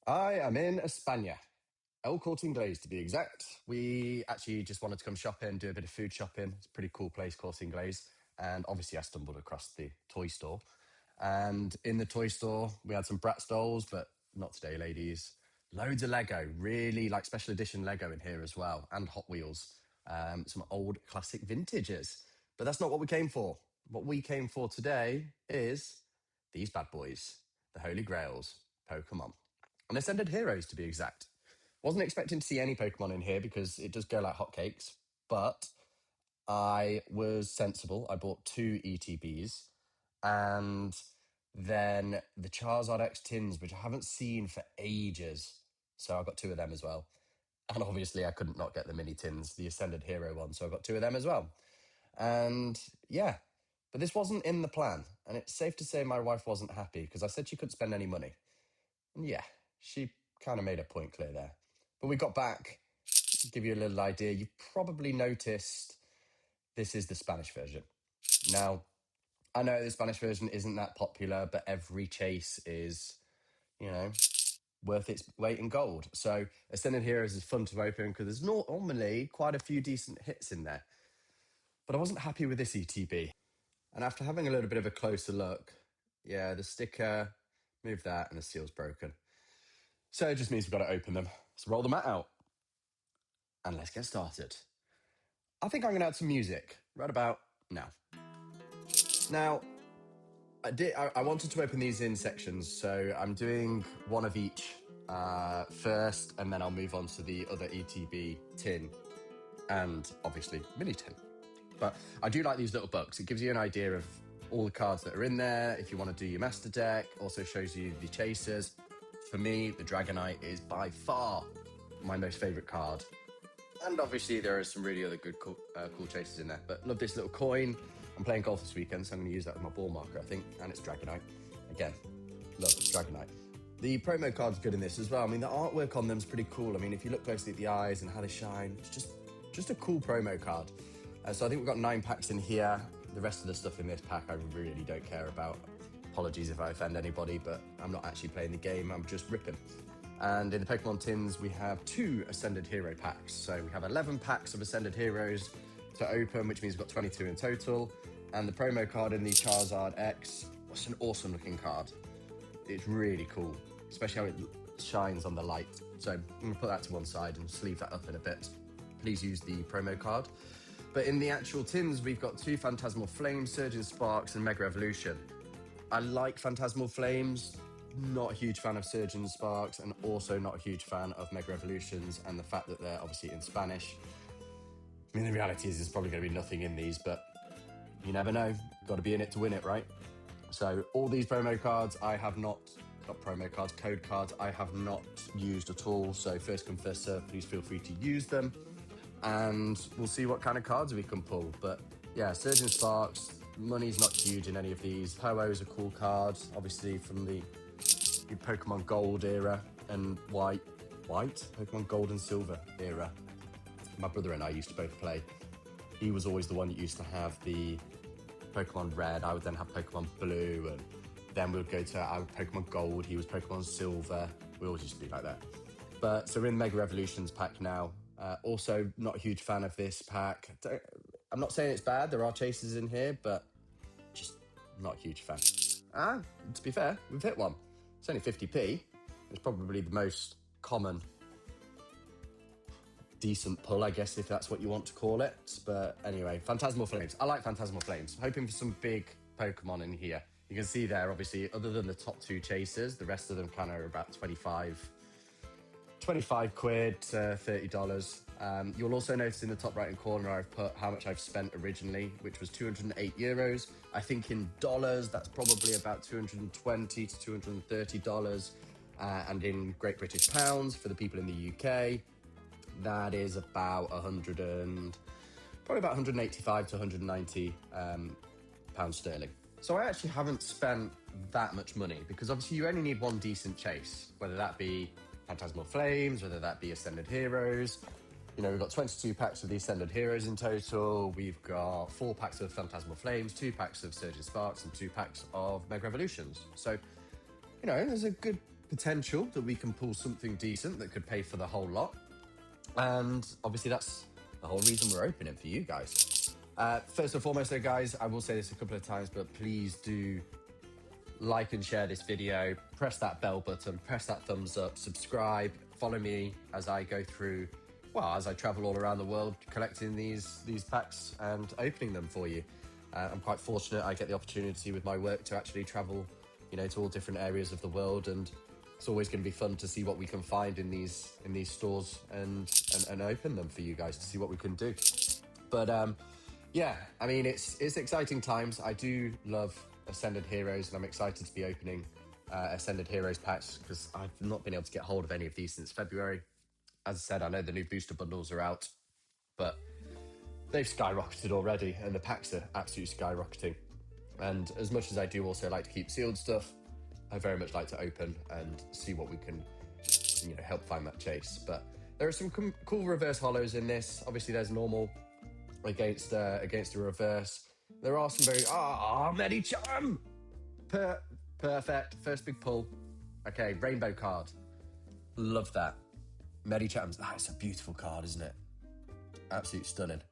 I am in España, El Corte Inglés to be exact. We actually just wanted to come shopping, do a bit of food shopping. It's a pretty cool place, Corte Inglés. And obviously, I stumbled across the toy store. And in the toy store, we had some Bratz dolls, but not today, ladies. Loads of Lego, really like special edition Lego in here as well, and Hot Wheels. Some old classic vintages. But that's not what we came for. What we came for today is these bad boys, the Holy Grails, Pokemon. And Ascended Heroes to be exact. Wasn't expecting to see any Pokemon in here because it does go like hotcakes, but I was sensible. I bought two ETBs and then the Charizard EX tins, which I haven't seen for ages. So I got two of them as well. And obviously, I couldn't not get the mini tins, the Ascended Hero one. So I got two of them as well. And yeah, but this wasn't in the plan. And it's safe to say my wife wasn't happy because I said she couldn't spend any money. And yeah, she kind of made a point clear there. But we got back, to give you a little idea. You've probably noticed this is the Spanish version. Now, I know the Spanish version isn't that popular, but every chase is, you know, worth its weight in gold. So Ascended Heroes is fun to open because there's normally quite a few decent hits in there. But I wasn't happy with this ETB. And after having a little bit of a closer look, yeah, the sticker, move that, and the seal's broken. So it just means we've got to open them. So roll the mat out. And let's get started. I think I'm going to add some music right about now. Now, I wanted to open these in sections, so I'm doing one of each first, and then I'll move on to the other ETB tin and obviously mini tin. But I do like these little books. It gives you an idea of all the cards that are in there. If you want to do your master deck, also shows you the chasers. For me, the Dragonite is by far my most favorite card. And obviously there are some really other good cool chasers in there. But love this little coin. I'm playing golf this weekend, so I'm going to use that as my ball marker, I think. And it's Dragonite. Again, love Dragonite. The promo card's good in this as well. I mean, the artwork on them is pretty cool. I mean, if you look closely at the eyes and how they shine, it's just a cool promo card. So I think we've got 9 packs in here. The rest of the stuff in this pack I really don't care about. Apologies if I offend anybody, but I'm not actually playing the game. I'm just ripping. And in the Pokemon tins, we have 2 Ascended Hero packs. So we have 11 packs of Ascended Heroes to open, which means we've got 22 in total. And the promo card in the Charizard EX, it's an awesome looking card. It's really cool, especially how it shines on the light. So I'm going to put that to one side and sleeve that up in a bit. Please use the promo card. But in the actual tins, we've got 2 Phantasmal Flames, Surging Sparks, and Mega Evolution. I like Phantasmal Flames, not a huge fan of Surgeon Sparks, and also not a huge fan of Mega Evolutions, and the fact that they're obviously in Spanish. I mean, the reality is there's probably going to be nothing in these, but you never know. Got to be in it to win it, right? So all these promo cards, I have not promo cards, code cards, I have not used at all. So first come, first serve, please feel free to use them. And we'll see what kind of cards we can pull. But yeah, Surgeon Sparks, money's not huge in any of these. Ho-Oh is a cool card, obviously from the Pokemon Gold era and White, Pokemon Gold and Silver era. My brother and I used to both play. He was always the one that used to have the Pokemon Red. I would then have Pokemon Blue, and then we would go to our Pokemon Gold. He was Pokemon Silver. We always used to be like that. But so we're in Mega Evolutions pack now. Also, not a huge fan of this pack. I'm not saying it's bad. There are chasers in here, but just not a huge fan. To be fair, we've hit one. It's only 50p. It's probably the most common decent pull, I guess, if that's what you want to call it. But anyway, Phantasmal Flames. I like Phantasmal Flames. Hoping for some big Pokemon in here. You can see there, obviously, other than the top 2 chasers, the rest of them kind of are about 25 quid to $30. You'll also notice in the top right hand corner I've put how much I've spent originally, which was 208 euros. I think in dollars that's probably about $220 to $230, and in Great British pounds for the people in the UK that is about probably about 185 to 190 pounds sterling. So I actually haven't spent that much money because obviously you only need one decent chase, whether that be Phantasmal Flames, whether that be Ascended Heroes. You know, we've got 22 packs of the Ascended Heroes in total. We've got 4 packs of Phantasmal Flames, 2 packs of Surging Sparks, and 2 packs of Mega Evolutions. So, you know, there's a good potential that we can pull something decent that could pay for the whole lot. And obviously that's the whole reason we're opening for you guys. First and foremost though, guys, I will say this a couple of times, but please do like and share this video, press that bell button, press that thumbs up, subscribe, follow me as I go through, well, as I travel all around the world collecting these packs and opening them for you. I'm quite fortunate I get the opportunity with my work to actually travel, you know, to all different areas of the world, and it's always going to be fun to see what we can find in these stores and open them for you guys to see what we can do. But yeah, I mean, it's exciting times. I do love Ascended Heroes, and I'm excited to be opening Ascended Heroes packs because I've not been able to get hold of any of these since February. As I said, I know the new booster bundles are out, but they've skyrocketed already, and the packs are absolutely skyrocketing. And as much as I do also like to keep sealed stuff, I very much like to open and see what we can, you know, help find that chase. But there are some cool reverse holos in this. Obviously, there's normal against a reverse. There are some very Medicham. Perfect. First big pull. Okay, rainbow card. Love that. Medicham's. It's a beautiful card, isn't it? Absolutely stunning.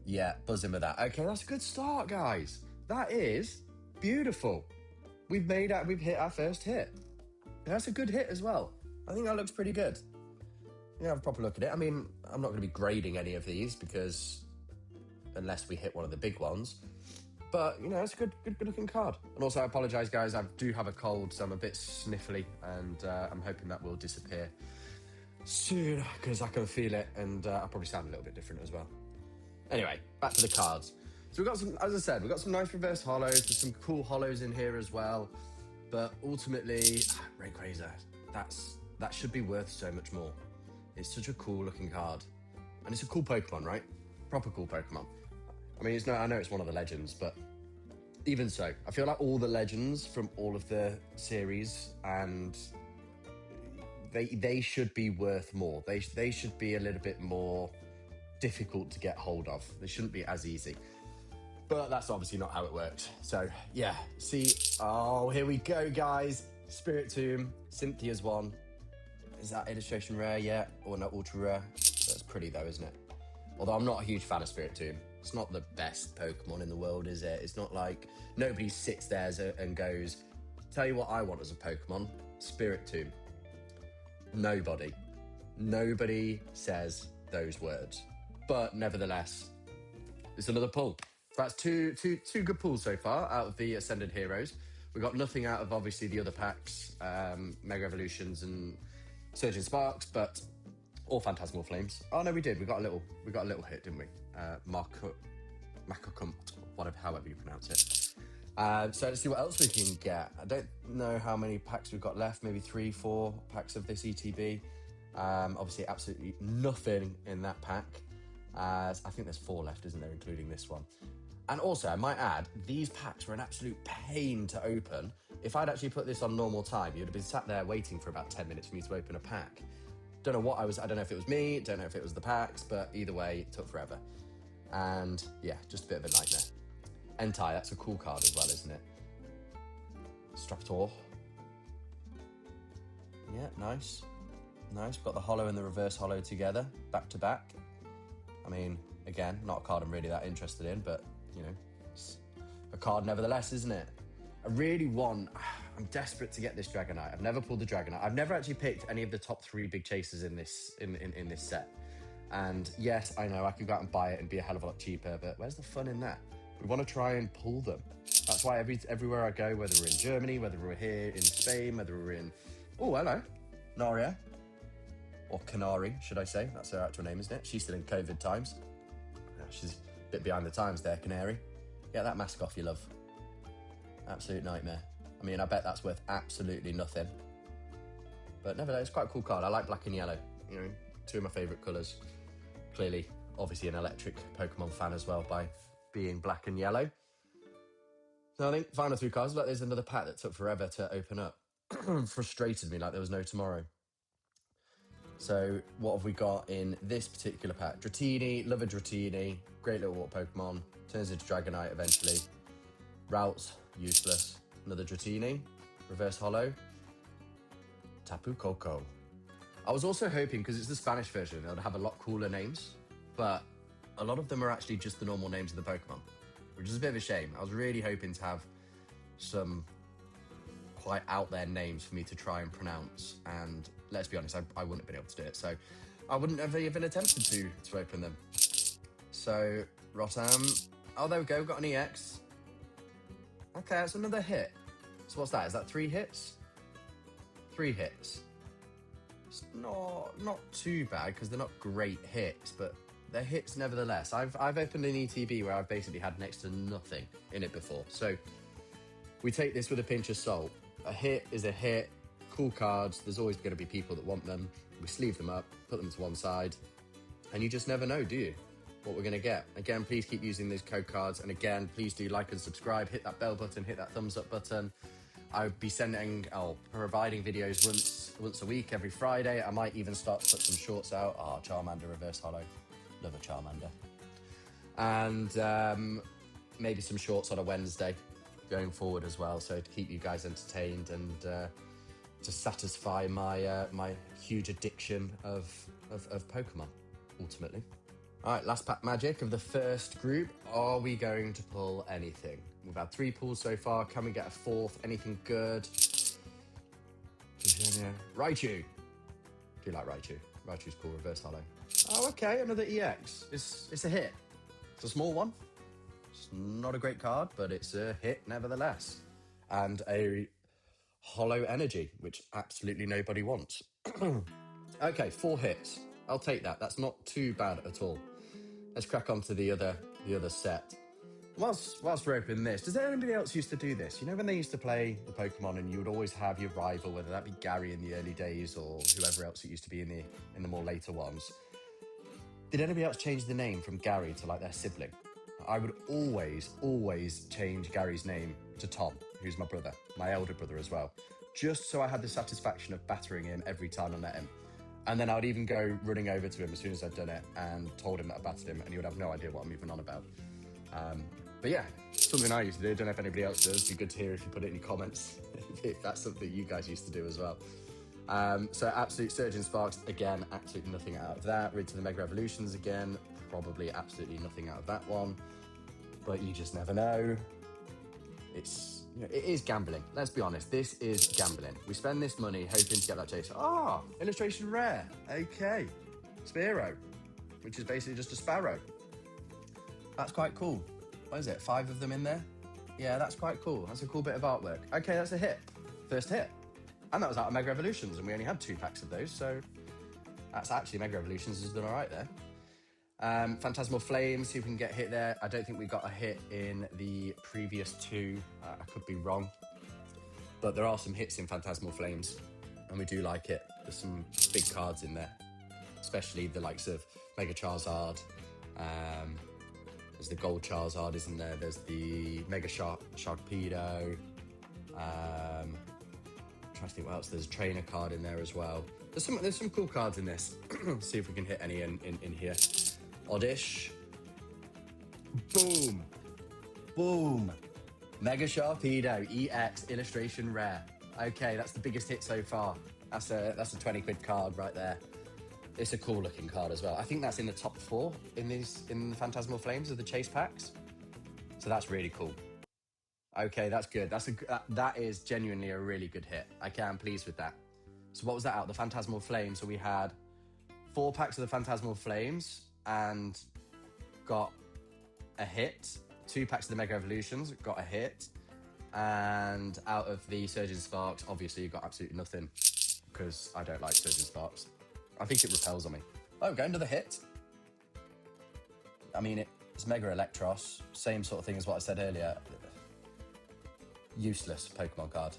Yeah, buzzing with that. Okay, that's a good start, guys. That is beautiful. We've hit our first hit. That's a good hit as well. I think that looks pretty good. You know, have a proper look at it. I mean, I'm not going to be grading any of these because unless we hit one of the big ones. But, you know, it's a good looking card. And also, I apologise, guys. I do have a cold, so I'm a bit sniffly, and I'm hoping that will disappear soon because I can feel it, and I'll probably sound a little bit different as well. Anyway, back to the cards. So we've got some, as I said, we've got some nice reverse holos. There's some cool holos in here as well. But ultimately, Rayquaza, that should be worth so much more. It's such a cool looking card. And it's a cool Pokemon, right? Proper cool Pokemon. I mean, I know it's one of the legends, but even so, I feel like all the legends from all of the series, and they should be worth more. They should be a little bit more difficult to get hold of. They shouldn't be as easy. But that's obviously not how it works. So, yeah. See, here we go, guys. Spirit Tomb, Cynthia's one. Is that illustration rare yet? Or not ultra rare? That's pretty though, isn't it? Although I'm not a huge fan of Spirit Tomb. It's not the best Pokemon in the world, is it? It's not like nobody sits there and goes, tell you what I want as a Pokemon, Spirit Tomb. Nobody says those words. But nevertheless, it's another pull. That's two good pulls so far out of the Ascended Heroes. We got nothing out of obviously the other packs, Mega Evolutions and Surging Sparks, but all Phantasmal Flames. Oh no, we did. We got a little hit, didn't we? Macacumt, however you pronounce it. So let's see what else we can get. I don't know how many packs we've got left. Maybe 3-4 packs of this ETB. Obviously, absolutely nothing in that pack. I think there's 4 left, isn't there, including this one. And also, I might add, these packs were an absolute pain to open. If I'd actually put this on normal time, you'd have been sat there waiting for about 10 minutes for me to open a pack. Don't know I don't know if it was me, don't know if it was the packs, but either way, it took forever. And yeah, just a bit of a nightmare. Entei, that's a cool card as well, isn't it? Straptor. Yeah, nice. Nice, we've got the holo and the reverse holo together, back to back. I mean, again, not a card I'm really that interested in, but, you know, it's a card nevertheless, isn't it? I'm desperate to get this Dragonite. I've never pulled the Dragonite. I've never actually picked any of the top 3 big chasers in this set. And yes, I know I could go out and buy it and be a hell of a lot cheaper, but where's the fun in that? We want to try and pull them. That's why everywhere I go, whether we're in Germany, whether we're here in Spain, whether we're in... Oh, hello. Naria. Or Canary, should I say. That's her actual name, isn't it? She's still in COVID times. She's a bit behind the times there, Canary. Get that mask off, you love. Absolute nightmare. I mean, I bet that's worth absolutely nothing. But nevertheless, it's quite a cool card. I like black and yellow. You know, 2 of my favourite colours. Clearly, obviously an electric Pokemon fan as well by being black and yellow. So I think final 2 cards. But there's another pack that took forever to open up. Frustrated me like there was no tomorrow. So what have we got in this particular pack? Dratini, love a Dratini. Great little water Pokemon. Turns into Dragonite eventually. Routes, useless. Another Dratini. Reverse holo. Tapu Koko. I was also hoping, because it's the Spanish version, it would have a lot cooler names, but a lot of them are actually just the normal names of the Pokemon, which is a bit of a shame. I was really hoping to have some quite out there names for me to try and pronounce, and let's be honest, I wouldn't have been able to do it, so I wouldn't have even attempted to open them. So, Rotom. Oh, there we go, got an EX. Okay, that's another hit. So what's that? Is that 3 hits? 3 hits. It's not too bad, because they're not great hits, but they're hits nevertheless. I've opened an ETB where I've basically had next to nothing in it before. So we take this with a pinch of salt. A hit is a hit. Cool cards. There's always going to be people that want them. We sleeve them up, put them to one side, and you just never know, do you, what we're going to get. Again, please keep using these code cards, and again, please do like and subscribe, hit that bell button, hit that thumbs up button. I'll be providing videos once a week, every Friday. I might even start to put some shorts out. Charmander reverse holo, love a Charmander. And maybe some shorts on a Wednesday going forward as well, so to keep you guys entertained and to satisfy my my huge addiction of Pokemon, ultimately. All right, last pack magic of the first group. Are we going to pull anything? We've had 3 pulls so far. Can we get a 4th? Anything good? Raichu. Do you like Raichu? Raichu's cool, reverse holo. Oh, okay, another EX. It's a hit. It's a small one. It's not a great card, but it's a hit nevertheless. And a holo energy, which absolutely nobody wants. Okay, 4 hits. I'll take that. That's not too bad at all. Let's crack on to the other set. Whilst we're opening this, does anybody else used to do this? You know, when they used to play the Pokemon and you would always have your rival, whether that be Gary in the early days or whoever else it used to be in the more later ones. Did anybody else change the name from Gary to like their sibling? I would always change Gary's name to Tom, who's my brother, my elder brother as well, just so I had the satisfaction of battering him every time I met him. And then I would even go running over to him as soon as I'd done it and told him that I battered him, and he would have no idea what I'm even on about. But yeah, something I used to do. Don't know if anybody else does. It'd be good to hear if you put it in your comments, if that's something you guys used to do as well. So Absolute Surgeon Sparks, again, absolutely nothing out of that. Rid to the Mega Evolutions again, probably absolutely nothing out of that one. But you just never know. It's, you know, it is gambling. Let's be honest, this is gambling. We spend this money hoping to get that chase. Illustration rare. Okay. Spearow, which is basically just a sparrow. That's quite cool. What is it, 5 of them in there? Yeah, that's quite cool. That's a cool bit of artwork. Okay, that's a hit. First hit. And that was out of Mega Evolutions, and we only had 2 packs of those, so that's actually Mega Evolutions has done all right there. Phantasmal Flames, see if we can get hit there. I don't think we got a hit in the previous 2. I could be wrong. But there are some hits in Phantasmal Flames, and we do like it. There's some big cards in there, especially the likes of Mega Charizard. There's the Gold Charizard, isn't there? There's the Mega Sharpedo. I'm trying to think what else. There's a trainer card in there as well. There's some cool cards in this. See if we can hit any in here. Oddish. Boom. Boom. Mega Sharpedo EX illustration rare. Okay, that's the biggest hit so far. That's a 20 quid card right there. It's a cool looking card as well. I think that's in the top 4 in the Phantasmal Flames of the chase packs. So that's really cool. Okay, that's good. That is genuinely a really good hit. Okay, I'm pleased with that. So what was that out? The Phantasmal Flames. So we had 4 packs of the Phantasmal Flames and got a hit. 2 packs of the Mega Evolutions, got a hit. And out of the Surgeon Sparks, obviously you got absolutely nothing because I don't like Surgeon Sparks. I think it repels on me. Oh, going to the hit. I mean, it's Mega Electros. Same sort of thing as what I said earlier. Useless Pokemon card.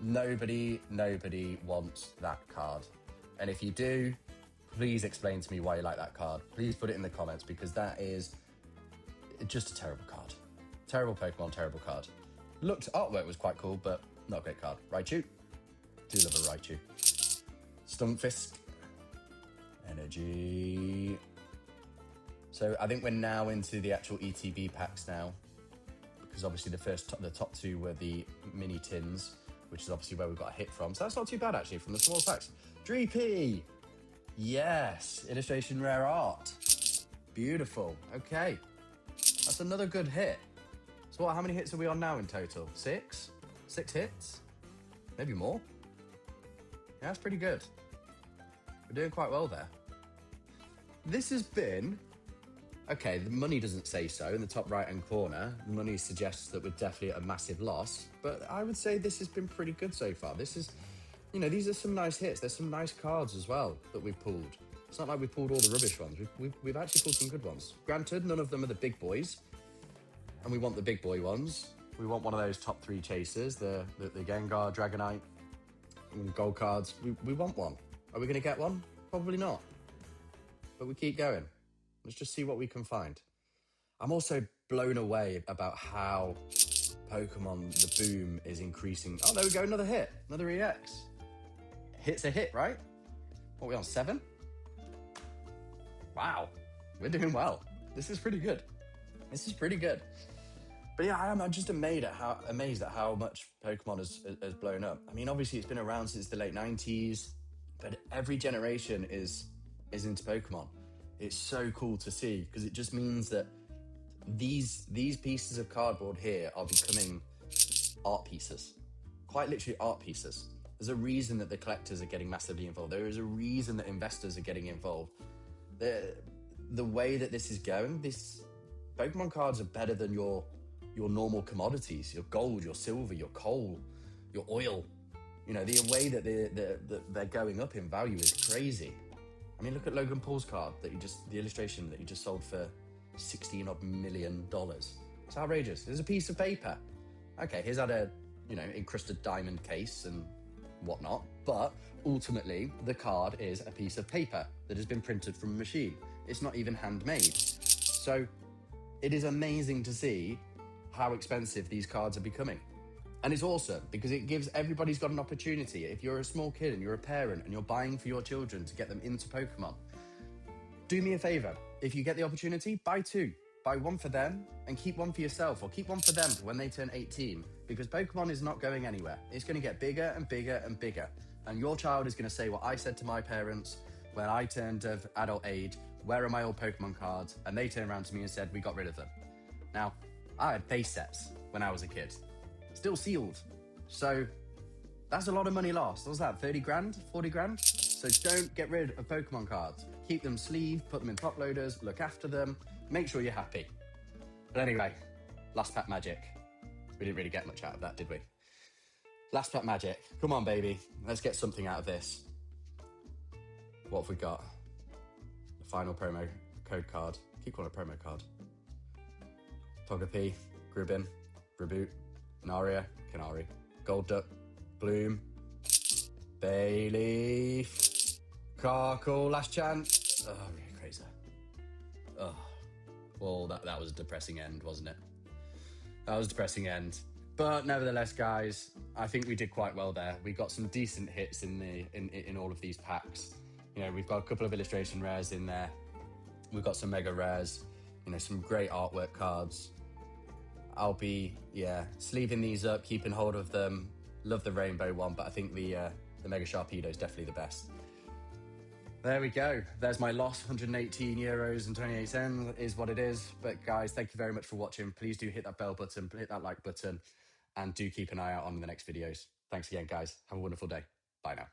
Nobody wants that card. And if you do, please explain to me why you like that card. Please put it in the comments, because that is just a terrible card. Terrible Pokemon, terrible card. Artwork was quite cool, but not a great card. Raichu. Do love a Raichu. Stunfisk. Energy. So I think we're now into the actual ETB packs now, because obviously the top 2 were the mini tins. which is obviously where we got a hit from. So that's not too bad, actually, from the small packs. Dreepy! Yes, illustration rare art. Beautiful. Okay, that's another good hit. So how many hits are we on now in total? 6? 6 hits? Maybe more? Yeah, that's pretty good. We're doing quite well there. This has been... Okay, the money doesn't say so in the top right-hand corner. The money suggests that we're definitely at a massive loss. But I would say this has been pretty good so far. This is... You know, these are some nice hits. There's some nice cards as well that we've pulled. It's not like we've pulled all the rubbish ones. We've actually pulled some good ones. Granted, none of them are the big boys. And we want the big boy ones. We want one of those top 3 chasers, the Gengar, Dragonite, and gold cards. We want one. Are we going to get one? Probably not. But we keep going. Let's just see what we can find. I'm also blown away about how Pokemon, the boom is increasing. Oh, there we go, another hit, another EX. Hit's a hit, right? What are we on, 7? Wow, we're doing well. This is pretty good. This is pretty good. But yeah, I'm just amazed at how much Pokemon has blown up. I mean, obviously it's been around since the late 90s, but every generation is into Pokemon. It's so cool to see, because it just means that these pieces of cardboard here are becoming art pieces. Quite literally art pieces. There's a reason that the collectors are getting massively involved. There is a reason that investors are getting involved. The way that this is going, Pokemon cards are better than your normal commodities, your gold, your silver, your coal, your oil. You know, the way that they're going up in value is crazy. I mean, look at Logan Paul's card the illustration that you just sold for $16 odd million. It's outrageous. There's a piece of paper. Okay, here's had a, encrusted diamond case and whatnot, but ultimately the card is a piece of paper that has been printed from a machine. It's not even handmade. So it is amazing to see how expensive these cards are becoming. And it's awesome because it gives everybody's got an opportunity. If you're a small kid and you're a parent and you're buying for your children to get them into Pokemon, do me a favor. If you get the opportunity, buy 2. Buy 1 for them and keep 1 for yourself, or keep 1 for them for when they turn 18, because Pokemon is not going anywhere. It's going to get bigger and bigger and bigger. And your child is going to say what I said to my parents when I turned of adult age: where are my old Pokemon cards? And they turned around to me and said, we got rid of them. Now, I had base sets when I was a kid, still sealed. So that's a lot of money lost. What was that, 30 grand, 40 grand? So don't get rid of Pokemon cards. Keep them sleeved, put them in top loaders, look after them, make sure you're happy. But anyway, last pack magic. We didn't really get much out of that, did we? Last pack magic. Come on, baby. Let's get something out of this. What have we got? The final promo code card. Keep calling it a promo card. Togepi, Gribbin, Griboot, Naria, Canary, Golduck, Bloom, Bayleaf, Carkle, last chance. Oh, Rayquaza. Oh, well, that was a depressing end, wasn't it? That was a depressing end. But nevertheless, guys, I think we did quite well there. We got some decent hits in all of these packs. You know, we've got a couple of illustration rares in there. We've got some mega rares. You know, some great artwork cards. I'll be, sleeving these up, keeping hold of them. Love the rainbow one, but I think the Mega Sharpedo is definitely the best. There we go. There's my loss, 118 euros and 28 cents is what it is. But guys, thank you very much for watching. Please do hit that bell button, hit that like button, and do keep an eye out on the next videos. Thanks again, guys. Have a wonderful day. Bye now.